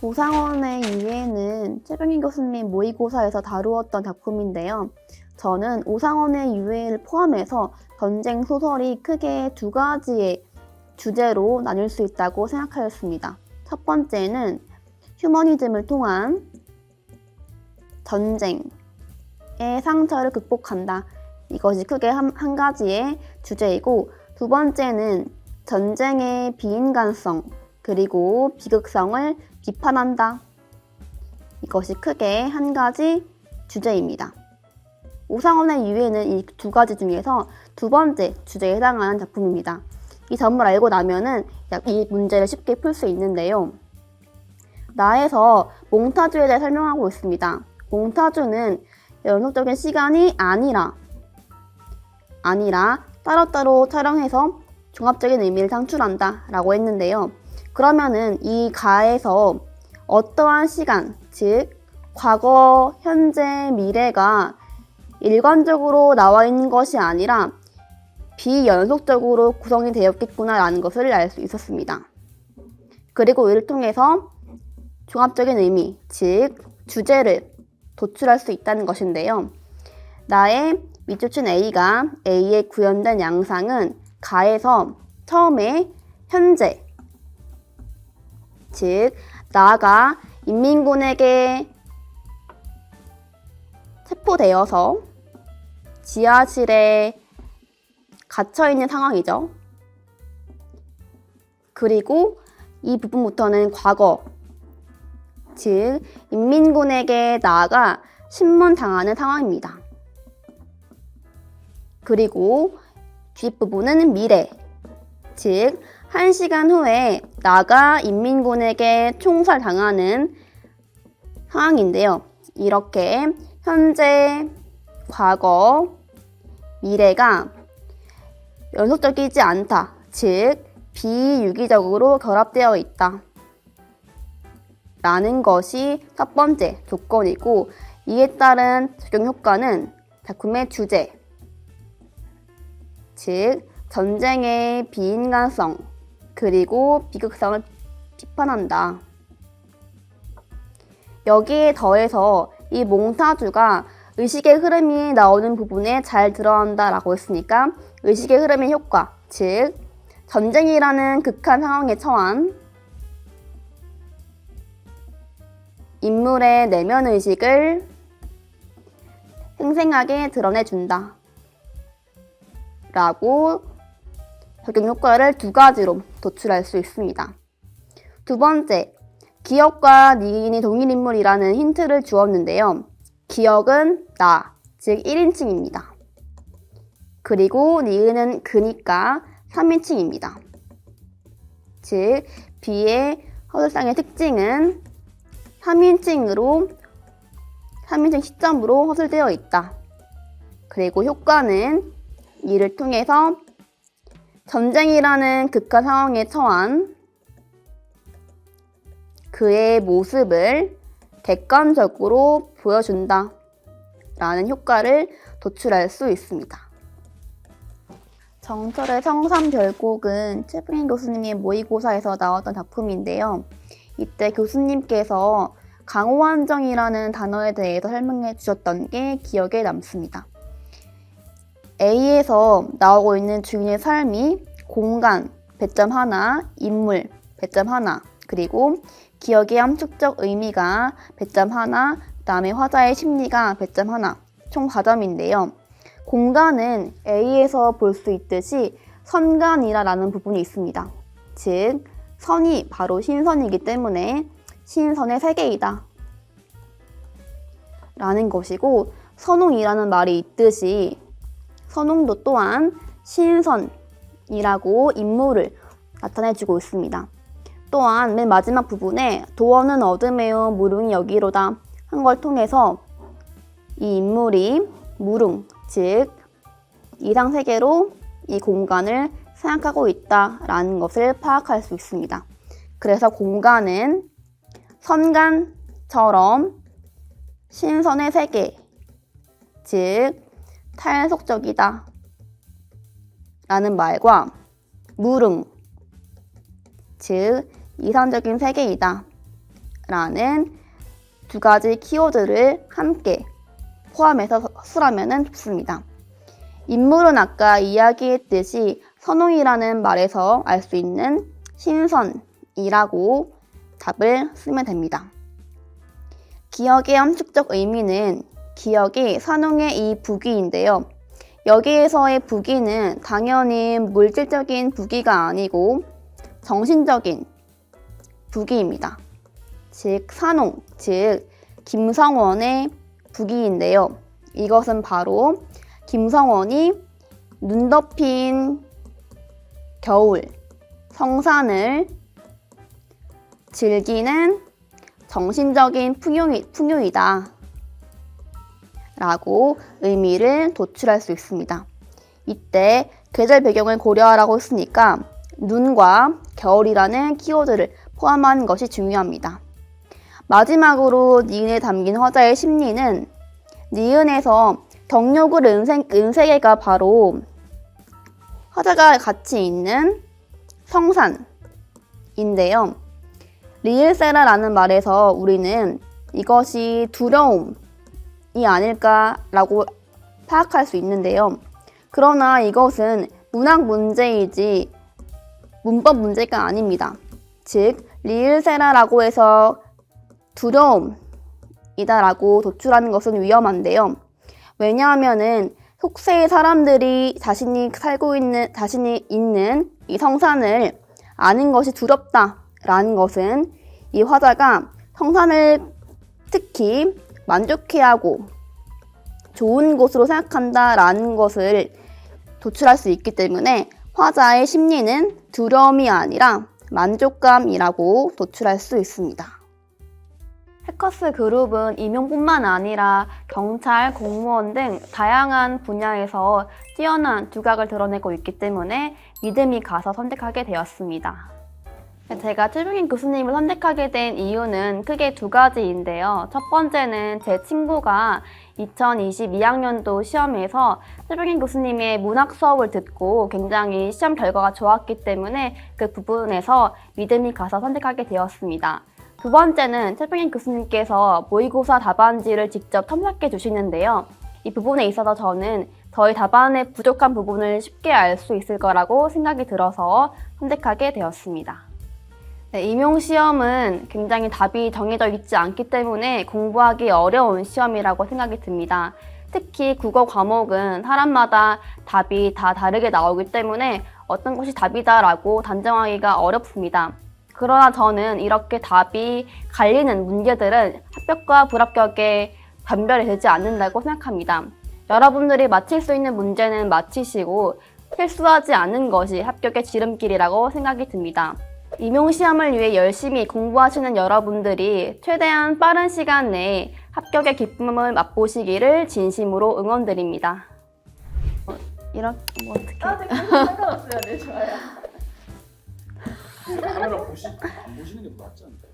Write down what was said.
오상원의 유해는 최병희 교수님 모의고사에서 다루었던 작품인데요. 저는 오상원의 유해를 포함해서 전쟁 소설이 크게 두 가지의 주제로 나뉠 수 있다고 생각하였습니다. 첫 번째는 휴머니즘을 통한 전쟁의 상처를 극복한다. 이것이 크게 한 가지의 주제이고, 두 번째는 전쟁의 비인간성 그리고 비극성을 비판한다. 이것이 크게 한 가지 주제입니다. 오상원의 유해는 이 두 가지 중에서 두 번째 주제에 해당하는 작품입니다. 이 점을 알고 나면은 이 문제를 쉽게 풀 수 있는데요. 나에서 몽타주에 대해 설명하고 있습니다. 몽타주는 연속적인 시간이 아니라 따로따로 촬영해서 종합적인 의미를 창출한다 라고 했는데요. 그러면은 이 가에서 어떠한 시간, 즉 과거, 현재, 미래가 일관적으로 나와 있는 것이 아니라 비연속적으로 구성이 되었겠구나 라는 것을 알 수 있었습니다. 그리고 이를 통해서 종합적인 의미, 즉 주제를 도출할 수 있다는 것인데요. 나의 밑줄친 A가 A에 구현된 양상은 가에서 처음에 현재, 즉 나가 인민군에게 체포되어서 지하실에 갇혀있는 상황이죠. 그리고 이 부분부터는 과거, 즉 인민군에게 나아가 신문당하는 상황입니다. 그리고 뒷부분은 미래, 즉 1시간 후에 나가 인민군에게 총살당하는 상황인데요. 이렇게 현재, 과거, 미래가 연속적이지 않다, 즉 비유기적으로 결합되어 있다 라는 것이 첫 번째 조건이고, 이에 따른 적용 효과는 작품의 주제, 즉 전쟁의 비인간성 그리고 비극성을 비판한다. 여기에 더해서 이 몽타주가 의식의 흐름이 나오는 부분에 잘 들어간다 라고 했으니까 의식의 흐름의 효과, 즉 전쟁이라는 극한 상황에 처한 인물의 내면의식을 생생하게 드러내준다 라고 적용 효과를 두 가지로 도출할 수 있습니다. 두 번째, 기억과 니은이 동일 인물이라는 힌트를 주었는데요. 기억은 나, 즉 1인칭입니다. 그리고 니은은 그니까 3인칭입니다. 즉 B의 허술상의 특징은 3인칭 시점으로 허술되어 있다. 그리고 효과는 이를 통해서 전쟁이라는 극한 상황에 처한 그의 모습을 객관적으로 보여준다 라는 효과를 도출할 수 있습니다. 정철의 성삼별곡은 최병희 교수님의 모의고사에서 나왔던 작품인데요. 이때 교수님께서 강호환정이라는 단어에 대해서 설명해 주셨던 게 기억에 남습니다. A에서 나오고 있는 주인의 삶이 공간, 배점 하나, 인물, 배점 하나, 그리고 기억의 함축적 의미가 배점 하나, 그 다음에 화자의 심리가 배점 하나, 총 4점인데요. 공간은 A에서 볼 수 있듯이 선간이라는 부분이 있습니다. 즉, 선이 바로 신선이기 때문에 신선의 세계이다 라는 것이고, 선웅이라는 말이 있듯이 선웅도 또한 신선이라고 인물을 나타내주고 있습니다. 또한 맨 마지막 부분에 도원은 어둠에요 무릉이 여기로다 한 걸 통해서 이 인물이 무릉, 즉 이상세계로 이 공간을 생각하고 있다라는 것을 파악할 수 있습니다. 그래서 공간은 선간처럼 신선의 세계, 즉 탈속적이다 라는 말과 무릉, 즉 이상적인 세계이다 라는 두 가지 키워드를 함께 포함해서 수술하면 좋습니다. 인물은 아까 이야기했듯이 선웅이라는 말에서 알 수 있는 신선이라고 답을 쓰면 됩니다. 기억의 함축적 의미는 기억이 선웅의 이 부기인데요. 여기에서의 부기는 당연히 물질적인 부기가 아니고 정신적인 부기입니다. 즉 산홍, 즉 김성원의 부기인데요. 이것은 바로 김성원이 눈 덮인 겨울, 성산을 즐기는 정신적인 풍요이다 라고 의미를 도출할 수 있습니다. 이때 계절 배경을 고려하라고 했으니까 눈과 겨울이라는 키워드를 포함한 것이 중요합니다. 마지막으로 니은에 담긴 화자의 심리는 니은에서 경력을 은세개가 바로 화자가 같이 있는 성산인데요. 리을세라라는 말에서 우리는 이것이 두려움이 아닐까라고 파악할 수 있는데요. 그러나 이것은 문학 문제이지 문법 문제가 아닙니다. 즉, 리을세라라고 해서 두려움이다라고 도출하는 것은 위험한데요. 왜냐하면은 속세의 사람들이 자신이 있는 이 성산을 아는 것이 두렵다라는 것은 이 화자가 성산을 특히 만족해하고 좋은 곳으로 생각한다라는 것을 도출할 수 있기 때문에 화자의 심리는 두려움이 아니라 만족감이라고 도출할 수 있습니다. 해커스 그룹은 임용뿐만 아니라 경찰, 공무원 등 다양한 분야에서 뛰어난 두각을 드러내고 있기 때문에 믿음이 가서 선택하게 되었습니다. 제가 최종인 교수님을 선택하게 된 이유는 크게 두 가지인데요. 첫 번째는 제 친구가 2022학년도 시험에서 최종인 교수님의 문학 수업을 듣고 굉장히 시험 결과가 좋았기 때문에 그 부분에서 믿음이 가서 선택하게 되었습니다. 두 번째는 최종인 교수님께서 모의고사 답안지를 직접 첨삭해 주시는데요. 이 부분에 있어서 저는 저희 답안의 부족한 부분을 쉽게 알 수 있을 거라고 생각이 들어서 선택하게 되었습니다. 네, 임용시험은 굉장히 답이 정해져 있지 않기 때문에 공부하기 어려운 시험이라고 생각이 듭니다. 특히 국어 과목은 사람마다 답이 다 다르게 나오기 때문에 어떤 것이 답이다라고 단정하기가 어렵습니다. 그러나 저는 이렇게 답이 갈리는 문제들은 합격과 불합격에 변별이 되지 않는다고 생각합니다. 여러분들이 맞힐 수 있는 문제는 맞히시고 실수하지 않는 것이 합격의 지름길이라고 생각이 듭니다. 임용시험을 위해 열심히 공부하시는 여러분들이 최대한 빠른 시간 내에 합격의 기쁨을 맛보시기를 진심으로 응원드립니다. 이렇게 뭐 어떻게? 상관없어요. 네, 좋아요. 카메라 안 보시는 게 더 낫지 않을까?